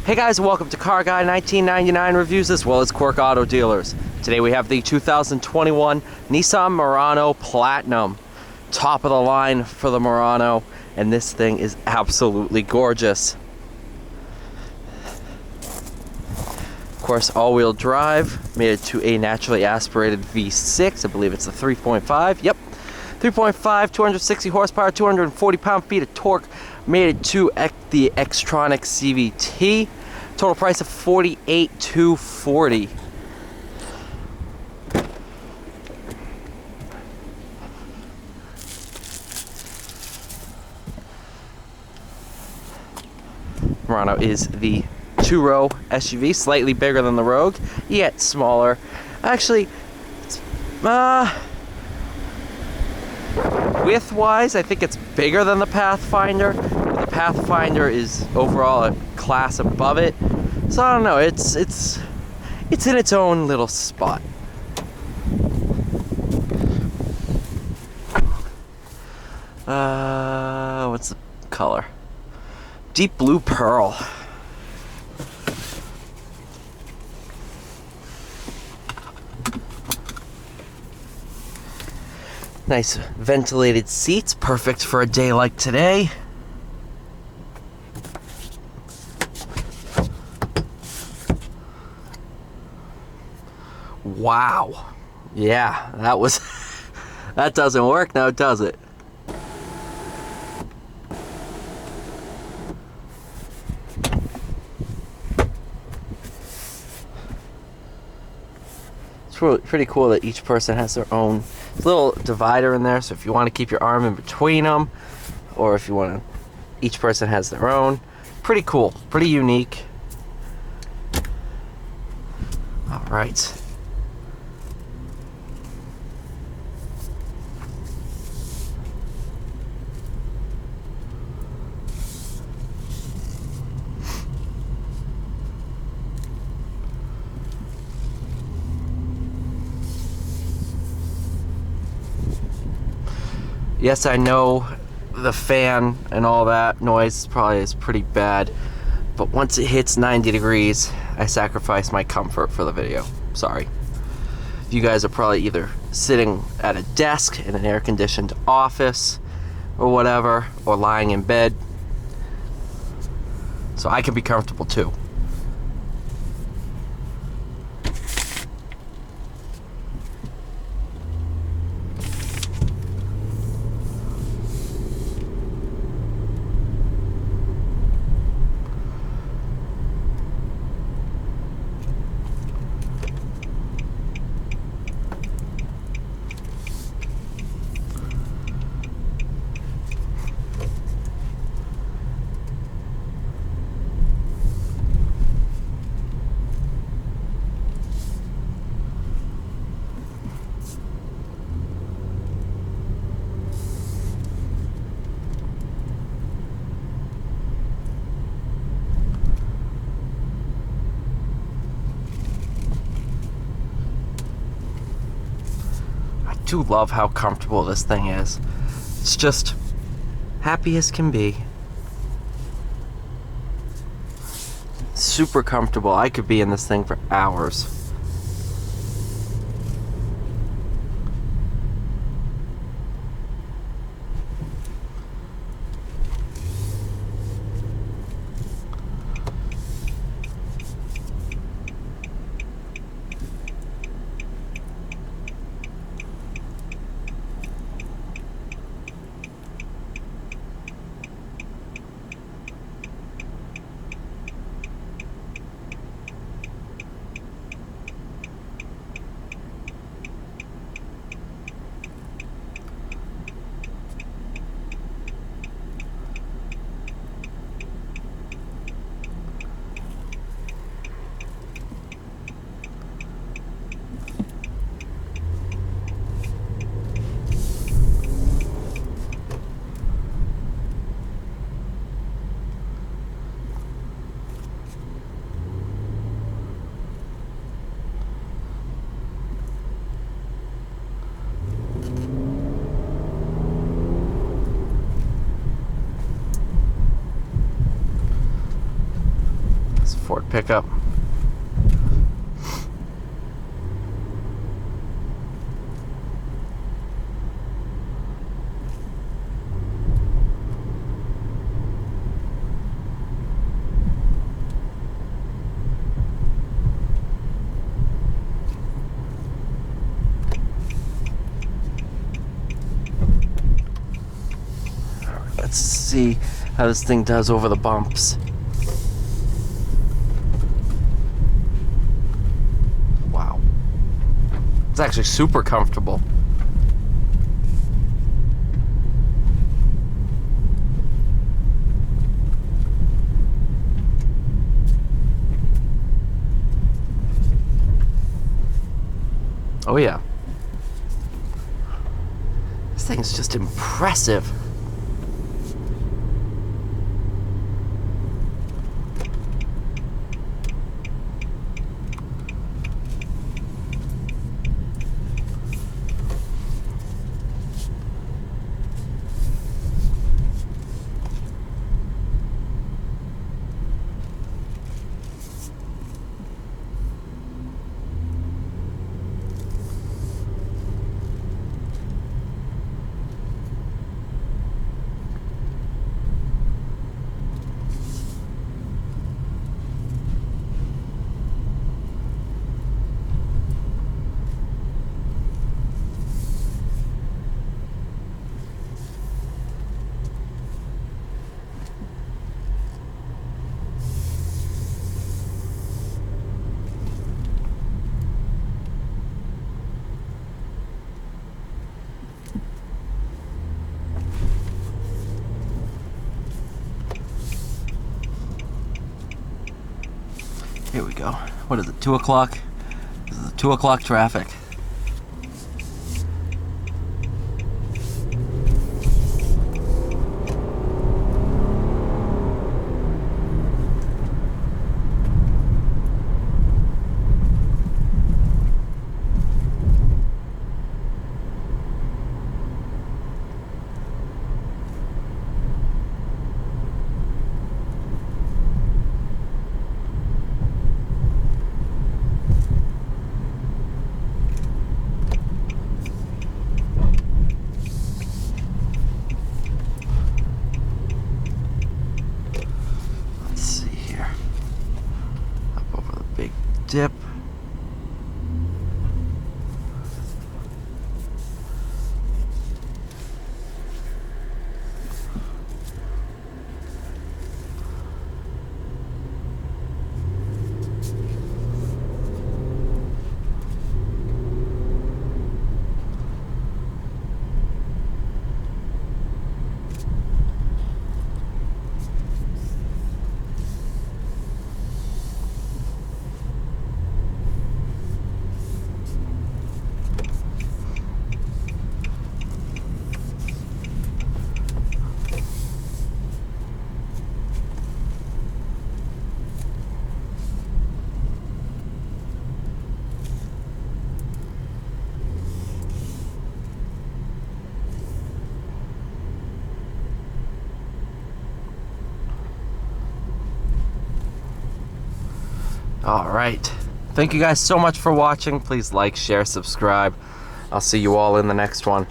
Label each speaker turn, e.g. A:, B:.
A: Hey guys, welcome to Car Guy 1999 Reviews as well as Quirk Auto Dealers. Today we have the 2021 Nissan Murano Platinum. Top of the line for the Murano, and this thing is absolutely gorgeous. Of course, all-wheel drive, made it to a naturally aspirated V6. I believe it's a 3.5. Yep, 3.5, 260 horsepower, 240 pound-feet of torque. Made it to the Xtronic CVT. Total price of $48,240. Murano is the two-row SUV, slightly bigger than the Rogue, yet smaller. Actually, width-wise, I think it's bigger than the Pathfinder. But the Pathfinder is overall a class above it. So I don't know. It's in its own little spot. What's the color? Deep blue pearl. Nice ventilated seats, perfect for a day like today. Wow. Yeah, that was that doesn't work now, does it? It's pretty cool that each person has their own little divider in there, so if you want to keep your arm in between them, or if you want to, each person has their own. Pretty cool, pretty unique. All right. Yes, I know the fan and all that noise probably is pretty bad, but once it hits 90 degrees, I sacrifice my comfort for the video. Sorry. You guys are probably either sitting at a desk in an air-conditioned office or whatever, or lying in bed, so I can be comfortable too. I do love how comfortable this thing is. It's just happy as can be. Super comfortable. I could be in this thing for hours. It's a Ford pickup. Let's see how this thing does over the bumps. Wow. It's actually super comfortable. Oh yeah. This thing's just impressive. Here we go. What is it, 2 o'clock? This is the 2 o'clock traffic. Dip. All right. Thank you guys so much for watching. Please like, share, subscribe. I'll see you all in the next one.